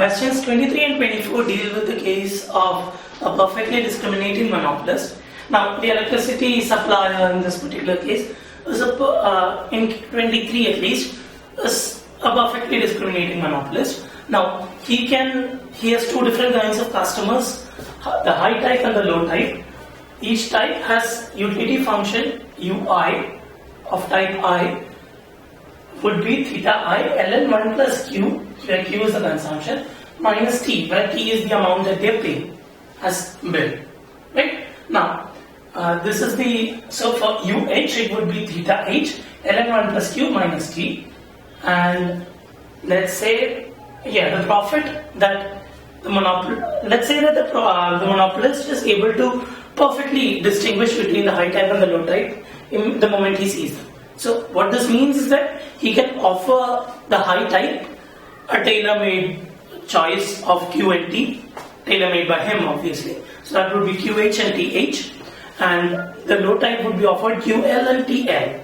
Questions 23 and 24 deal with the case of a perfectly discriminating monopolist. Now, the electricity supplier in this particular case is in 23 at least is a perfectly discriminating monopolist. Now, he has two different kinds of customers, the high type and the low type. Each type has utility function ui of type I would be theta I ln 1 plus q, where q is the consumption, minus t, where t is the amount that they pay as bill. Right? Now, this is so for UH it would be theta H ln 1 plus q minus t, and let's say, the profit that the monopolist is able to perfectly distinguish between the high type and the low type in the moment he sees them. So what this means is that he can offer the high type a tailor-made choice of Q and T, tailor-made by him obviously. So that would be QH and TH, and the low type would be offered QL and TL.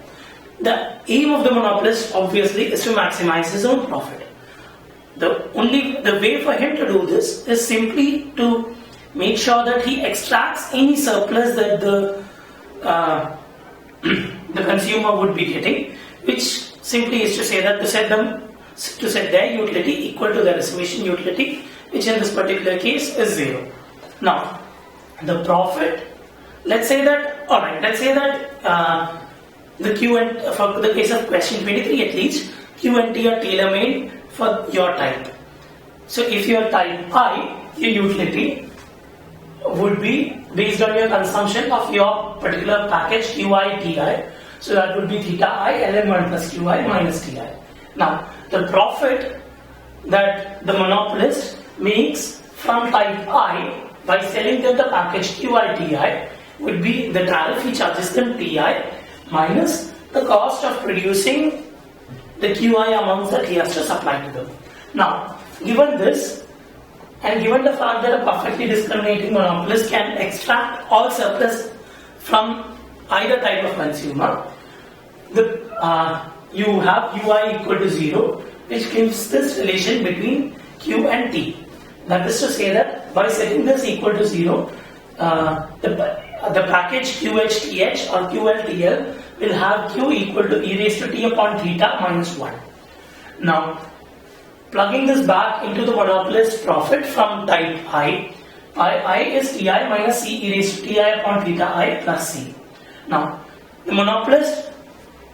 The aim of the monopolist obviously is to maximize his own profit. The way for him to do this is simply to make sure that he extracts any surplus that the consumer would be getting, which simply is to say that to set their utility equal to the reservation utility, which in this particular case is 0. Now, the profit, let's say that the Q and for the case of question 23 at least, Q and T are tailor-made for your type. So if your type I, your utility would be based on your consumption of your particular package QI TI. So that would be theta I ln 1 plus QI minus TI. Now, the profit that the monopolist makes from type I by selling them the package QI TI would be the tariff he charges them TI minus the cost of producing the QI amounts that he has to supply to them. Now, given this, and given the fact that a perfectly discriminating monopolist can extract all surplus from either type of consumer, you have UI equal to 0, which gives this relation between Q and T. That is to say that by setting this equal to 0, the package QHTH or QLTL will have Q equal to e raised to t upon theta minus 1. Now, plugging this back into the monopolist profit from type I is Ti minus C e raised to Ti upon theta I plus C. Now, the monopolist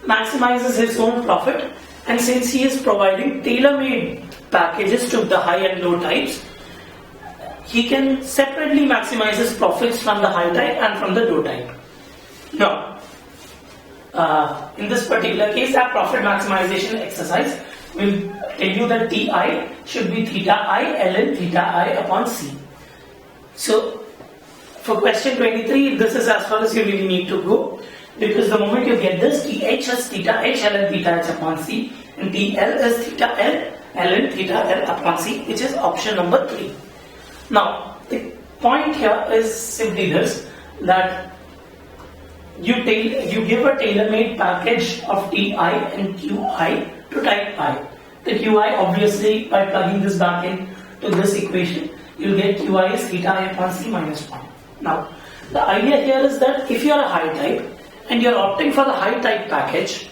maximizes his own profit, and since he is providing tailor-made packages to the high and low types, he can separately maximize his profits from the high type and from the low type. Now, in this particular case, that profit maximization exercise will tell you that Ti should be theta I ln theta I upon C. So, for question 23, this is as far as you really need to go, because the moment you get this, TH is theta H ln theta H upon C, and TL is theta L ln theta L upon C, which is option number 3. Now, the point here is simply this, that you give a tailor-made package of Ti and Qi to type I. The Qi, obviously, by plugging this back into this equation, you'll get Qi is theta I upon C minus 1. Now, the idea here is that if you're a high type and you're opting for the high type package,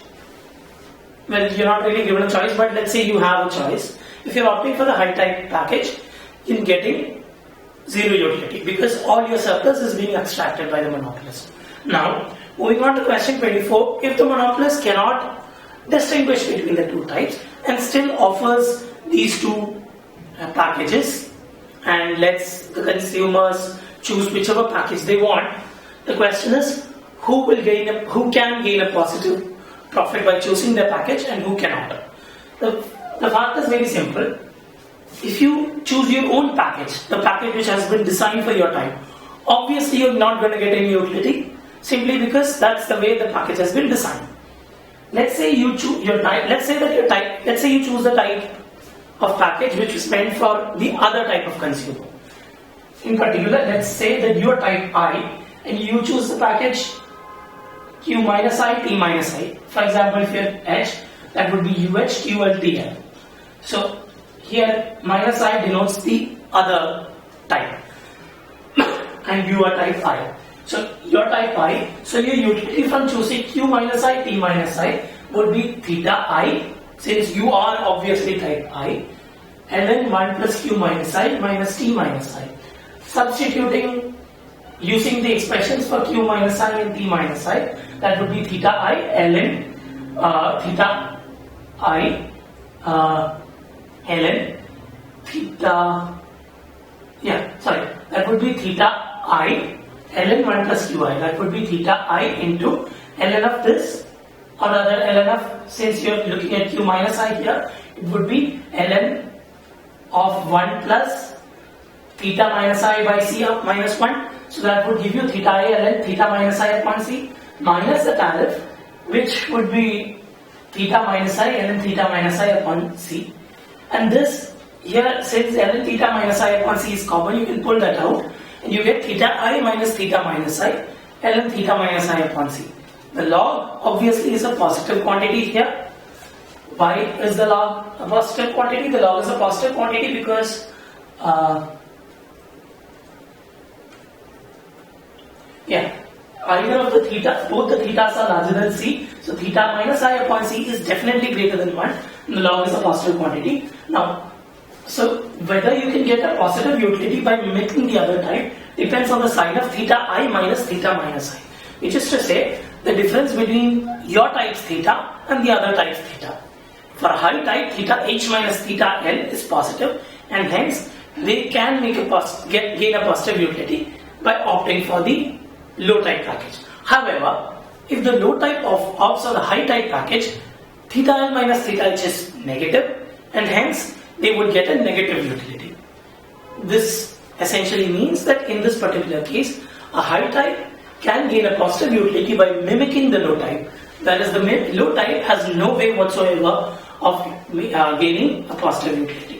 well, you're not really given a choice, but let's say you have a choice. If you're opting for the high type package, you're getting 0 utility because all your surplus is being extracted by the monopolist. Now, moving on to question 24, if the monopolist cannot distinguish between the two types and still offers these two packages and lets the consumers choose whichever package they want, the question is who can gain a positive profit by choosing their package and who cannot. The fact is very simple. If you choose your own package, the package which has been designed for your type, obviously you're not going to get any utility simply because that's the way the package has been designed. Let's say you choose your type. Let's say you choose the type of package which is meant for the other type of consumer. In particular, let's say that you are type I and you choose the package Q minus I, T minus I. For example, if you're H, that would be UH, QL, TL. So here minus I denotes the other type and you are type I. So your type I, so your utility from choosing Q minus I, T minus I would be theta I, since you are obviously type I, ln 1 plus Q minus I minus T minus I. Substituting using the expressions for Q minus I and T minus I, that would be theta I ln theta I ln theta, that would be theta I ln 1 plus Qi, that would be theta I into ln of this, or rather ln of, since you are looking at Q minus I here, it would be ln of 1 plus theta minus I by C of minus 1, so that would give you theta I ln theta minus I upon C minus the tariff, which would be theta minus I ln theta minus I upon C. And this here, since ln theta minus I upon C is common, you can pull that out and you get theta I minus theta minus I ln theta minus I upon C. The log obviously is a positive quantity here. Why is the log a positive quantity? The log is a positive quantity because either of the theta, both the thetas are larger than C, so theta minus I upon C is definitely greater than 1, and the log is a positive quantity. Now, so whether you can get a positive utility by mimicking the other type depends on the sign of theta I minus theta minus I, which is to say the difference between your type's theta and the other type's theta. For a high type, theta H minus theta L is positive, and hence they can make gain a positive utility by opting for the low type package. However, if the low type opts for the high type package, theta L minus theta H is negative, and hence they would get a negative utility. This essentially means that in this particular case, a high type can gain a positive utility by mimicking the low type. That is, the low type has no way whatsoever of gaining a positive utility.